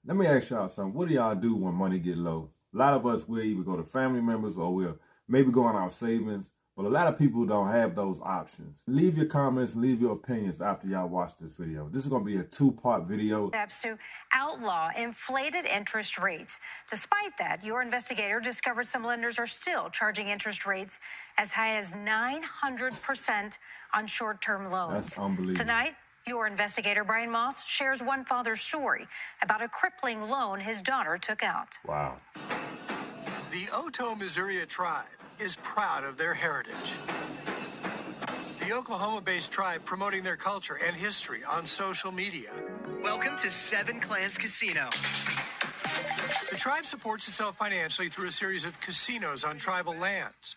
Let me ask y'all something. What do y'all do when money get low? A lot of us will either go to family members or we'll maybe go on our savings. But a lot of people don't have those options. Leave your comments, leave your opinions after y'all watch this video. This is going to be a two-part video. Steps to outlaw inflated interest rates. Despite that, your investigator discovered some lenders are still charging interest rates as high as 900% on short-term loans. That's unbelievable. Tonight, your investigator, Brian Moss, shares one father's story about a crippling loan his daughter took out. Wow. The Oto Missouri tribe is proud of their heritage. The Oklahoma-based tribe promoting their culture and history on social media. Welcome to Seven Clans Casino. The tribe supports itself financially through a series of casinos on tribal lands.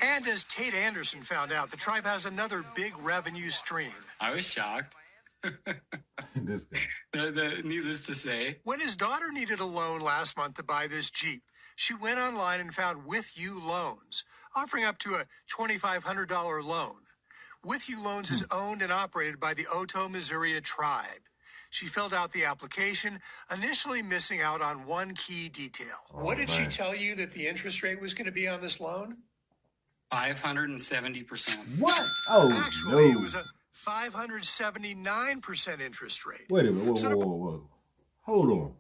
And as Tate Anderson found out, the tribe has another big revenue stream. I was shocked. This guy. Needless to say. When his daughter needed a loan last month to buy this Jeep, she went online and found With You Loans, offering up to a $2,500 loan. With You Loans is owned and operated by the Oto Missouri tribe. She filled out the application, initially missing out on one key detail. What did she tell you that the interest rate was going to be on this loan? 570%. What? Oh, Actually, no. it was a 579% interest rate. Wait a minute. Whoa. Hold on.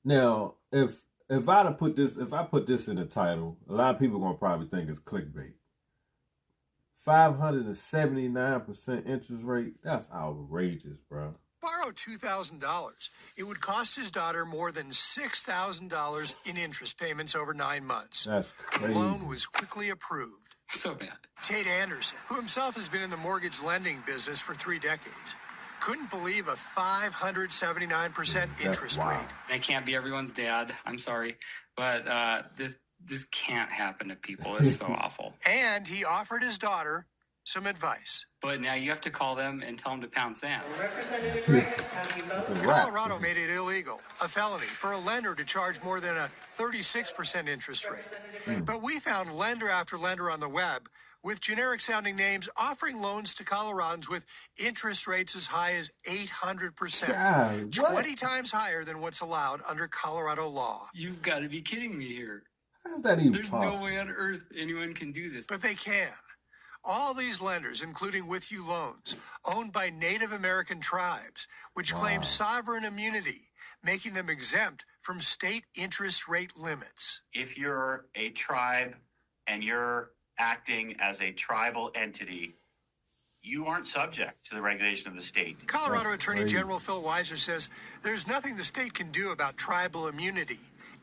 Now, if I put this in the title, a lot of people are gonna probably think it's clickbait. 579% interest rate? That's outrageous, bro. Borrow $2,000. It would cost his daughter more than $6,000 in interest payments over 9 months. That's crazy. The loan was quickly approved. So bad. Tate Anderson, who himself has been in the mortgage lending business for 3 decades, couldn't believe a 579% interest wow. rate. I can't be everyone's dad. I'm sorry. But this can't happen to people. It's so awful. And he offered his daughter some advice. But now you have to call them and tell them to pound sand. Representative Ricks, how do you vote? It's a wrap. Colorado made it illegal, a felony, for a lender to charge more than a 36% interest rate. But we found lender after lender on the web with generic-sounding names offering loans to Coloradans with interest rates as high as 800%, God, what? 20 times higher than what's allowed under Colorado law. You've got to be kidding me here. How's that even There's possible? no way on earth anyone can do this. But they can. All these lenders, including With You Loans, owned by Native American tribes, which claim sovereign immunity, making them exempt from state interest rate limits. If you're a tribe and you're acting as a tribal entity, you aren't subject to the regulation of the state. Colorado That's Attorney crazy. General Phil Weiser says there's nothing the state can do about tribal immunity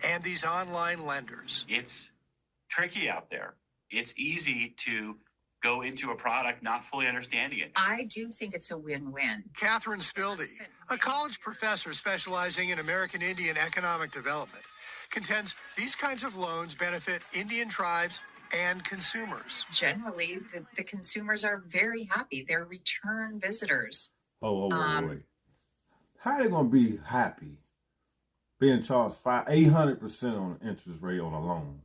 and these online lenders. It's tricky out there. It's easy to go into a product not fully understanding it. I do think it's a win-win. Catherine Spildy, a college professor specializing in American Indian economic development, contends these kinds of loans benefit Indian tribes and consumers. Generally, the consumers are very happy. They're return visitors. Oh, wait. How are they gonna be happy being charged 800% on the interest rate on a loan?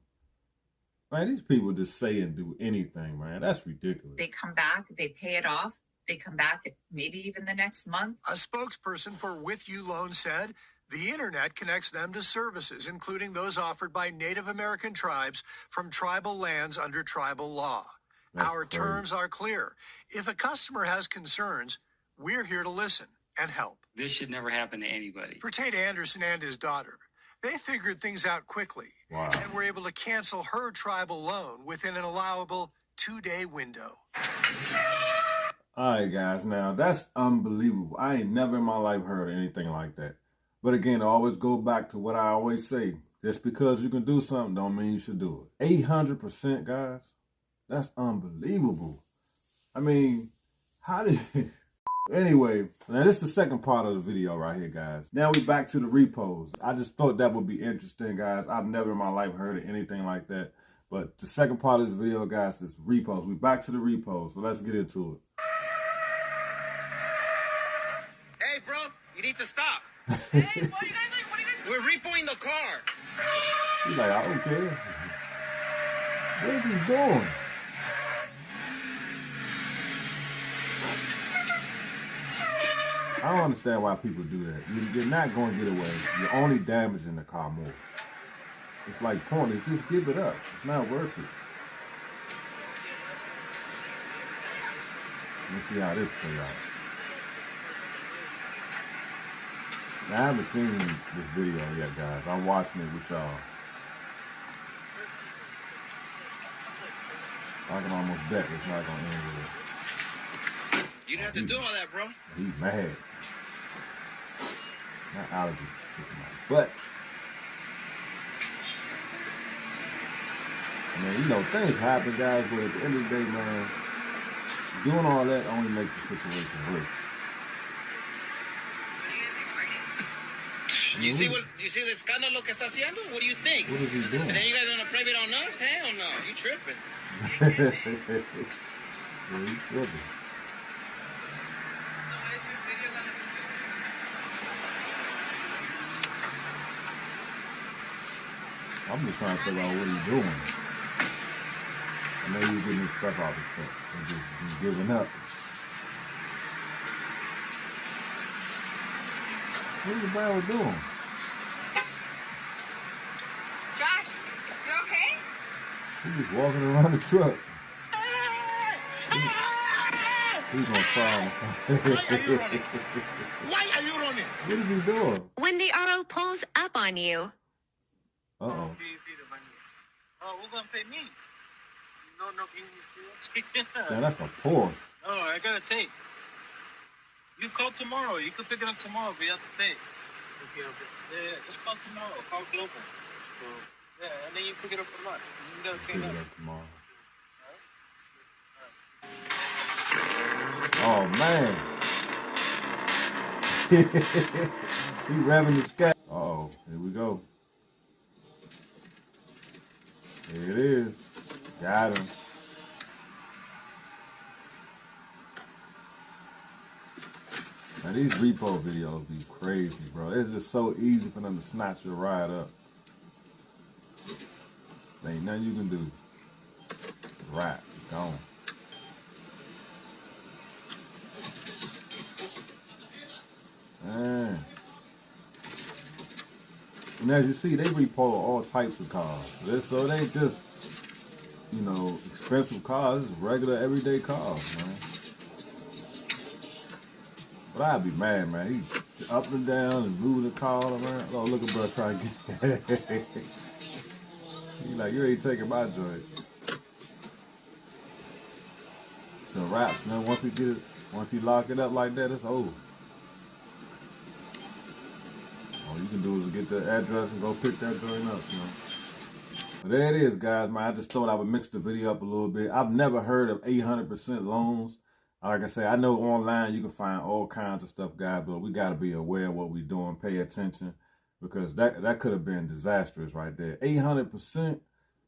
Man, these people just say and do anything, man. That's ridiculous. They come back, they pay it off. They come back maybe even the next month. A spokesperson for With You Loans said the internet connects them to services, including those offered by Native American tribes from tribal lands under tribal law. That's Our crazy. terms are clear. If a customer has concerns, we're here to listen and help. This should never happen to anybody. For Tate Anderson and his daughter, they figured things out quickly Wow. and were able to cancel her tribal loan within an allowable 2-day window. All right, guys. Now, that's unbelievable. I ain't never in my life heard of anything like that. But again, I always go back to what I always say. Just because you can do something don't mean you should do it. 800%, guys. That's unbelievable. I mean, how did... Anyway, now this is the second part of the video right here, guys. Now we back to the repos. I just thought that would be interesting, guys. I've never in my life heard of anything like that. But the second part of this video, guys, is repos. We back to the repos, so let's get into it. Hey, bro, you need to stop. Hey, what are you guys doing? What are you guys We're repoing the car. He's like, I don't care. What is he doing? I don't understand why people do that. You're not going to get away. You're only damaging the car more. It's like pointless. Just give it up. It's not worth it. Let's see how this plays out. Now, I haven't seen this video yet, guys. I'm watching it with y'all. I can almost bet it's not going to end with it. You didn't have to do all that, bro. He's mad. Not allergies. But, I mean, you know, things happen, guys, but at the end of the day, man, doing all that only makes the situation worse. You see the escándalo que está haciendo? What do you think? What is he doing? And then you guys gonna blame it on us? Hell no, you tripping. Yeah, he's tripping. I'm just trying to figure out what he's doing. I know he's getting his stuff out of the truck and just giving up. What is the barrel doing? Josh, you okay? He's just walking around the truck. He's gonna fall. Why are you running? What is he doing? When the RO pulls up on you. Uh-oh. Oh, who's gonna pay me? No, Man, that's a Porsche. No, I gotta take. You call tomorrow. You can pick it up tomorrow, but you have to pay. Okay. Yeah, just call tomorrow. Call Global. Yeah, and then you pick it up for lunch. You gotta pay Pick it that. up tomorrow. Oh, man. He revving the sky. Uh-oh, here we go. Here it is. Got him. Now these repo videos be crazy, bro. It's just so easy for them to snatch your ride up. There ain't nothing you can do. Right, gone. Man. And as you see, they repo all types of cars. So they just, you know, expensive cars, regular everyday cars, man. But I'd be mad, man. He's up and down and moving the car all around. Oh, look at bro trying to get. He's like, you ain't taking my joint. So wraps, man. Once he lock it up like that, it's over. All you can do is get the address and go pick that joint up, you know. But there it is, guys, man. I just thought I would mix the video up a little bit. I've never heard of 800% loans. Like I say, I know online you can find all kinds of stuff, guys, but we got to be aware of what we're doing, pay attention, because that could have been disastrous right there. 800%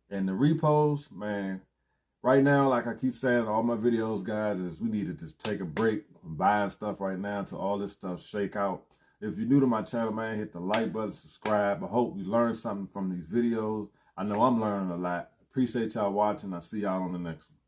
and the repos, man. Right now, like I keep saying in all my videos, guys, is we need to just take a break from buying stuff right now until all this stuff shake out. If you're new to my channel, man, hit the like button, subscribe. I hope you learned something from these videos. I know I'm learning a lot. Appreciate y'all watching. I'll see y'all on the next one.